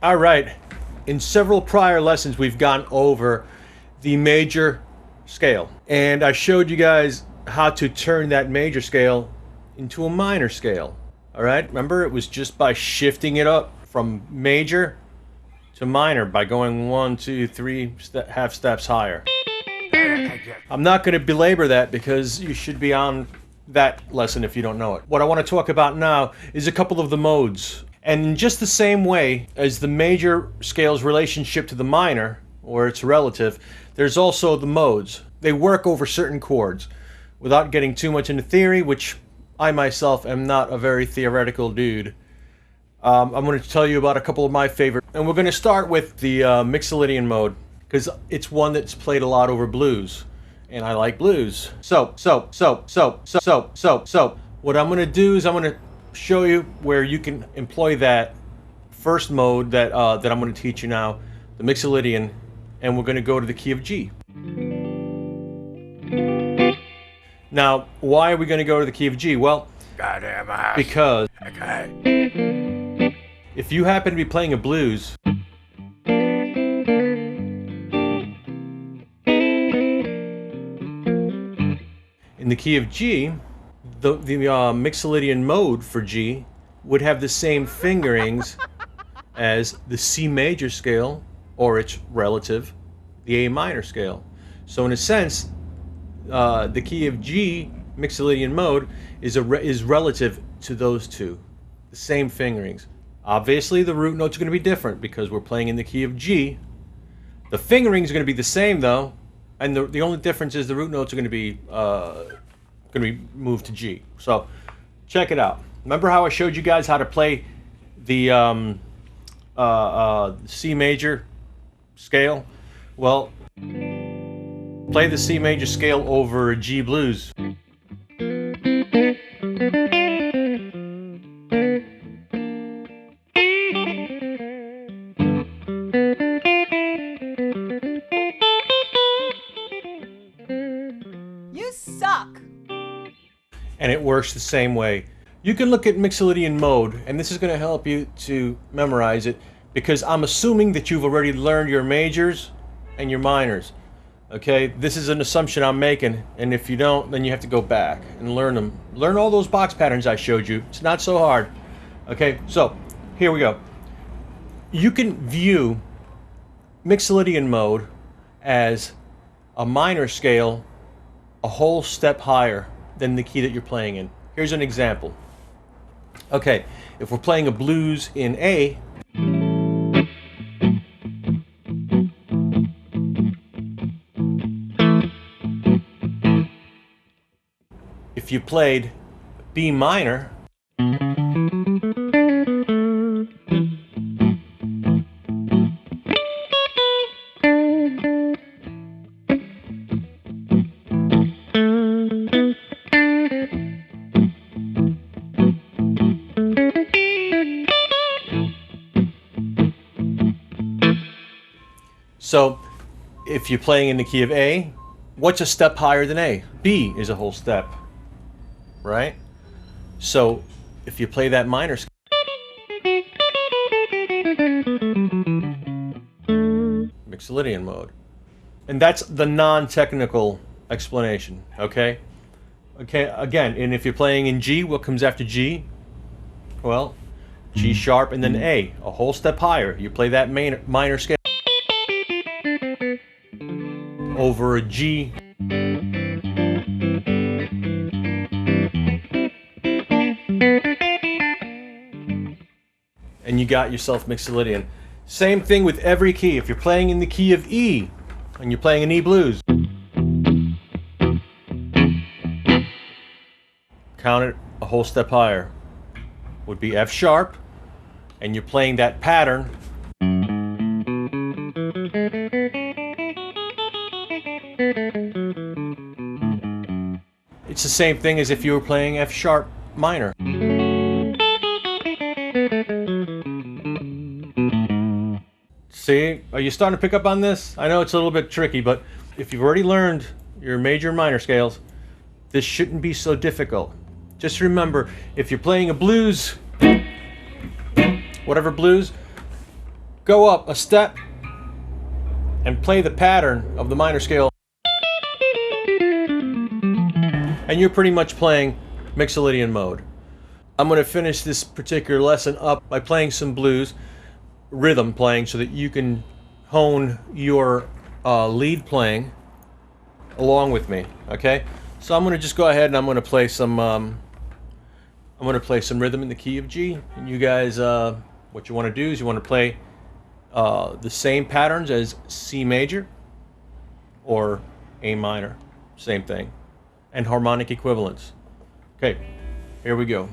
All right, in several prior lessons we've gone over the major scale, and I showed you guys how to turn that major scale into a minor scale. All right, remember, it was just by shifting it up from major to minor by going 1, 2, 3 half steps higher. I'm not going to belabor that because you should be on that lesson if you don't know it. What I want to talk about now is a couple of the modes. And in just the same way as the major scale's relationship to the minor, or its relative, there's also the modes. They work over certain chords. Without getting too much into theory, which I myself am not a very theoretical dude, I'm going to tell you about a couple of my favorite. And we're going to start with the Mixolydian mode, because it's one that's played a lot over blues. And I like blues. So, what I'm going to do is I'm going to show you where you can employ that first mode that I'm going to teach you now, the Mixolydian, and we're going to go to the key of G. Now, why are we going to go to the key of G? Well, because if you happen to be playing a blues, in the key of G, the Mixolydian mode for G would have the same fingerings as the C major scale, or its relative, the A minor scale. So in a sense, the key of G, Mixolydian mode, is relative to those two, the same fingerings. Obviously, the root notes are going to be different because we're playing in the key of G. The fingerings are going to be the same though, and the only difference is the root notes are going to be moved to G. So check it out. Remember how I showed you guys how to play the C major scale? Well, play the C major scale over a G blues. You suck! And it works the same way. You can look at Mixolydian mode, and this is going to help you to memorize it, because I'm assuming that you've already learned your majors and your minors. Okay, this is an assumption I'm making, and if you don't, then you have to go back and learn them. Learn all those box patterns I showed you. It's not so hard. Okay, so here we go. You can view Mixolydian mode as a minor scale a whole step higher than the key that you're playing in. Here's an example. Okay, if we're playing a blues in A, if you played B minor, so if you're playing in the key of A, what's a step higher than A? B is a whole step, right? So if you play that minor scale, Mixolydian mode. And that's the non-technical explanation, okay? Okay, again, and if you're playing in G, what comes after G? Well, G sharp and then A, a whole step higher. You play that minor scale over a G. And you got yourself Mixolydian. Same thing with every key. If you're playing in the key of E and you're playing an E blues, count it a whole step higher. Would be F sharp, and you're playing that pattern. It's the same thing as if you were playing F sharp minor. See, are you starting to pick up on this? I know it's a little bit tricky, but if you've already learned your major and minor scales, this shouldn't be so difficult. Just remember, if you're playing a blues, whatever blues, go up a step and play the pattern of the minor scale, and you're pretty much playing Mixolydian mode. I'm going to finish this particular lesson up by playing some blues, rhythm playing, so that you can hone your lead playing along with me. Okay, so I'm going to just go ahead and I'm going to play some rhythm in the key of G, and you guys, what you want to do is you want to play the same patterns as C major or A minor, same thing, and harmonic equivalence. Okay, here we go.